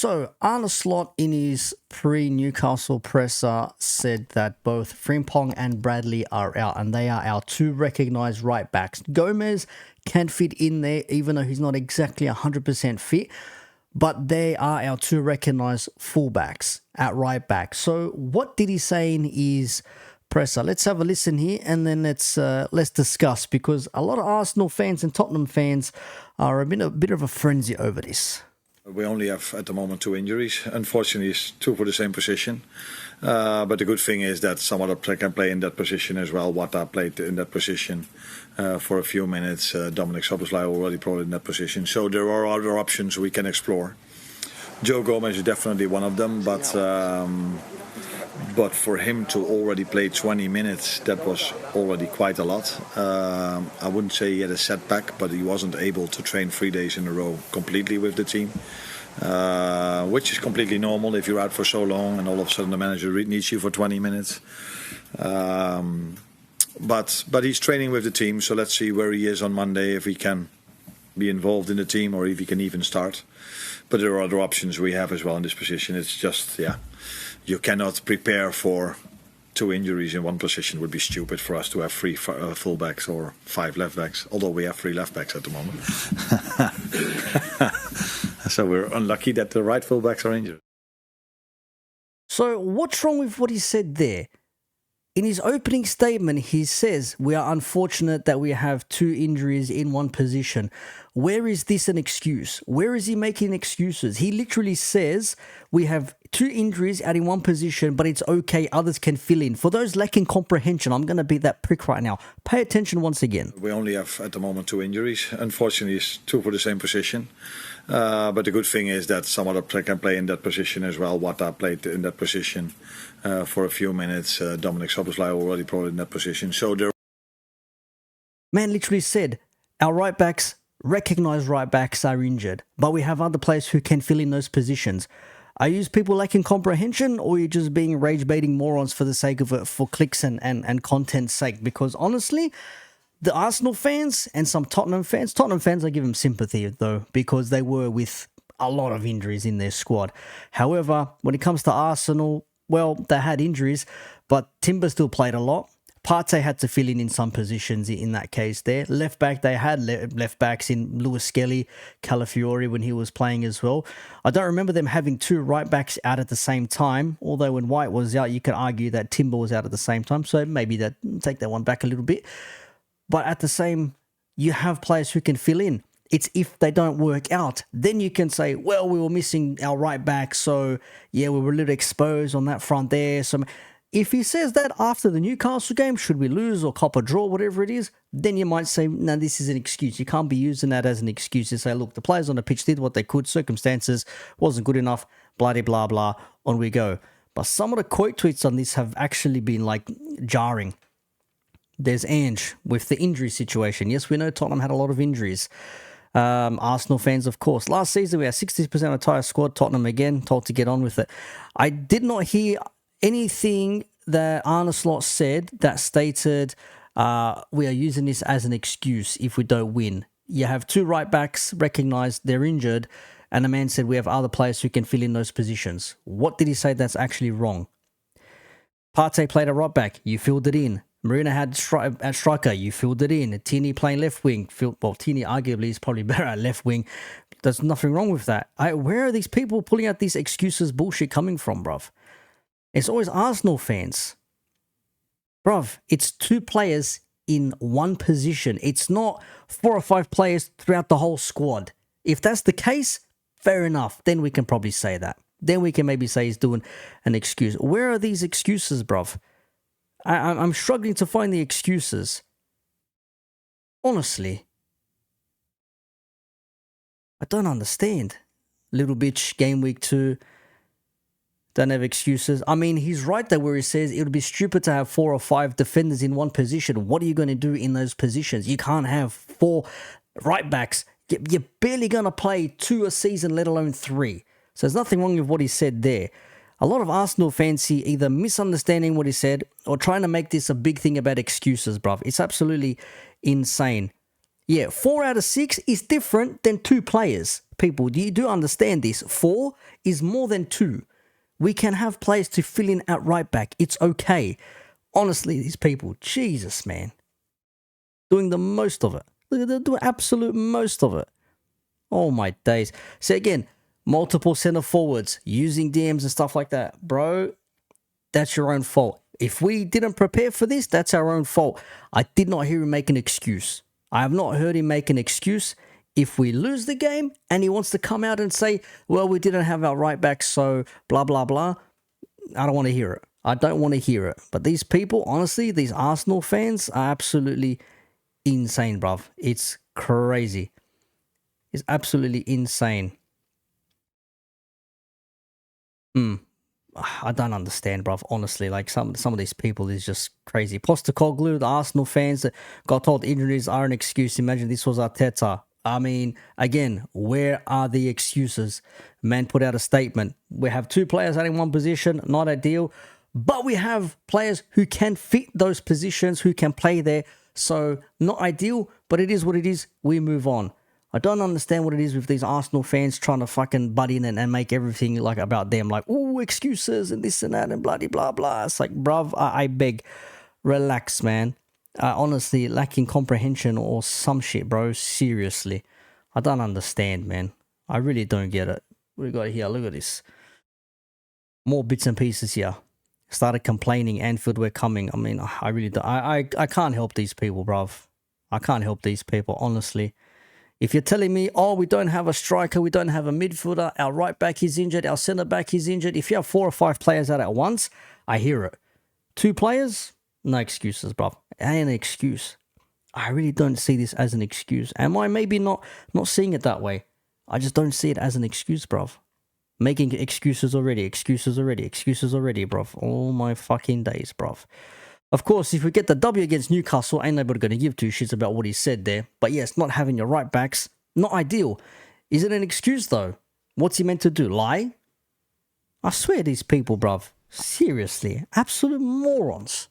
So, Arne Slot in his pre-Newcastle presser said that both Frimpong and Bradley are out, and they are our two recognised right backs. Gomez can fit in there, even though he's not exactly 100% fit, but they are our two recognised fullbacks at right back. So, what did he say in his presser? Let's have a listen here, and then let's discuss, because a lot of Arsenal fans and Tottenham fans are in a bit of a frenzy over this. We only have at the moment 2 injuries. Unfortunately, it's 2 for the same position. But the good thing is that some other player can play in that position as well. Wata played in that position for a few minutes. Dominic Szoboszlai already played in that position. So there are other options we can explore. Joe Gomez is definitely one of them, but for him to already play 20 minutes, that was already quite a lot. I wouldn't say he had a setback, but he wasn't able to train 3 days in a row completely with the team, which is completely normal if you're out for so long and all of a sudden the manager needs you for 20 minutes. But he's training with the team, so let's see where he is on Monday, if he can be involved in the team or if he can even start. But there are other options we have as well in this position. It's just, you cannot prepare for 2 injuries in one position. It would be stupid for us to have 3 fullbacks or 5 left backs, although we have 3 left backs at the moment. So we're unlucky that the right fullbacks are injured. So what's wrong with what he said there? In his opening statement, he says, we are unfortunate that we have 2 injuries in one position. Where is this an excuse? Where is he making excuses? He literally says we have 2 injuries out in one position, but it's okay, others can fill in. For those lacking comprehension, I'm going to be that prick right now. Pay attention once again. We only have at the moment 2 injuries. Unfortunately, it's 2 for the same position. But the good thing is that some other player can play in that position as well. Wata played in that position for a few minutes. Dominic Szoboszlai already played in that position. So there. Man literally said, our right backs, recognised right backs, are injured, but we have other players who can fill in those positions. Are you people lacking comprehension, or are you just being rage-baiting morons for the sake of it, for clicks and content's sake? Because honestly, the Arsenal fans and some Tottenham fans, I give them sympathy though, because they were with a lot of injuries in their squad. However, when it comes to Arsenal, well, they had injuries, but Timber still played a lot. Partey had to fill in some positions in that case there. Left back, they had left backs in Lewis Skelly, Calafiori when he was playing as well. I don't remember them having 2 right backs out at the same time, although when White was out, you could argue that Timber was out at the same time, so maybe take that one back a little bit. But at the same, you have players who can fill in. It's if they don't work out, then you can say, well, we were missing our right back, so yeah, we were a little exposed on that front there. So if he says that after the Newcastle game, should we lose or cop a draw, whatever it is, then you might say, no, this is an excuse. You can't be using that as an excuse to say, look, the players on the pitch did what they could, circumstances wasn't good enough, blah, blah, blah, on we go. But some of the quote tweets on this have actually been like jarring. There's Ange with the injury situation. Yes, we know Tottenham had a lot of injuries. Arsenal fans, of course. Last season, we had 60% of the entire squad. Tottenham, again, told to get on with it. I did not hear anything that Arne Slot said that stated we are using this as an excuse if we don't win. You have 2 right backs recognised, they're injured, and the man said we have other players who can fill in those positions. What did he say that's actually wrong? Partey played a right back, you filled it in. Marina had at striker, you filled it in. Tierney playing left wing. Tierney arguably is probably better at left wing. There's nothing wrong with that. Where are these people pulling out these excuses bullshit coming from, bruv? It's always Arsenal fans. Bruv, it's 2 players in one position. It's not 4 or 5 players throughout the whole squad. If that's the case, fair enough. Then we can probably say that. Then we can maybe say he's doing an excuse. Where are these excuses, bruv? I'm struggling to find the excuses. Honestly. I don't understand. Little bitch, game week 2. Don't have excuses. I mean, he's right there where he says it would be stupid to have 4 or 5 defenders in one position. What are you going to do in those positions? You can't have 4 right backs. You're barely going to play 2 a season, let alone 3. So there's nothing wrong with what he said there. A lot of Arsenal fans see either misunderstanding what he said or trying to make this a big thing about excuses, bruv. It's absolutely insane. Yeah, 4 out of 6 is different than 2 players. People, you do understand this. 4 is more than 2. We can have players to fill in at right back. It's okay. Honestly, these people, Jesus, man. Doing the most of it. They're doing absolute most of it. Oh my days. So again, multiple center forwards, using DMs and stuff like that. Bro, that's your own fault. If we didn't prepare for this, that's our own fault. I did not hear him make an excuse. I have not heard him make an excuse. If we lose the game and he wants to come out and say, well, we didn't have our right back, so blah, blah, blah, I don't want to hear it. I don't want to hear it. But these people, honestly, these Arsenal fans are absolutely insane, bruv. It's crazy. It's absolutely insane. I don't understand, bruv. Honestly, like some of these people is just crazy. Postecoglou, the Arsenal fans that got told injuries are an excuse. Imagine this was Arteta. I mean, again, where are the excuses? Man put out a statement. We have 2 players out in one position, not ideal, but we have players who can fit those positions, who can play there. So not ideal, but it is what it is. We move on. I don't understand what it is with these Arsenal fans trying to fucking butt in and make everything like about them. Like, oh, excuses and this and that and bloody blah, blah. It's like, bruv, I beg, relax, man. Honestly, lacking comprehension or some shit, bro. Seriously. I don't understand, man. I really don't get it. What we got here? Look at this. More bits and pieces here. Started complaining, Anfield, we're coming. I mean, I really don't. I can't help these people, bruv. I can't help these people, honestly. If you're telling me, oh, we don't have a striker, we don't have a midfielder, our right back is injured, our centre back is injured. If you have 4 or 5 players out at once, I hear it. 2 players, no excuses, bruv. Ain't an excuse. I really don't see this as an excuse. Am I maybe not seeing it that way? I just don't see it as an excuse, bruv. Making excuses already, bruv. All my fucking days, bruv. Of course, if we get the W against Newcastle, ain't nobody going to give 2 shits about what he said there. But yes, not having your right backs, not ideal. Is it an excuse though? What's he meant to do? Lie? I swear these people, bruv. Seriously. Absolute morons.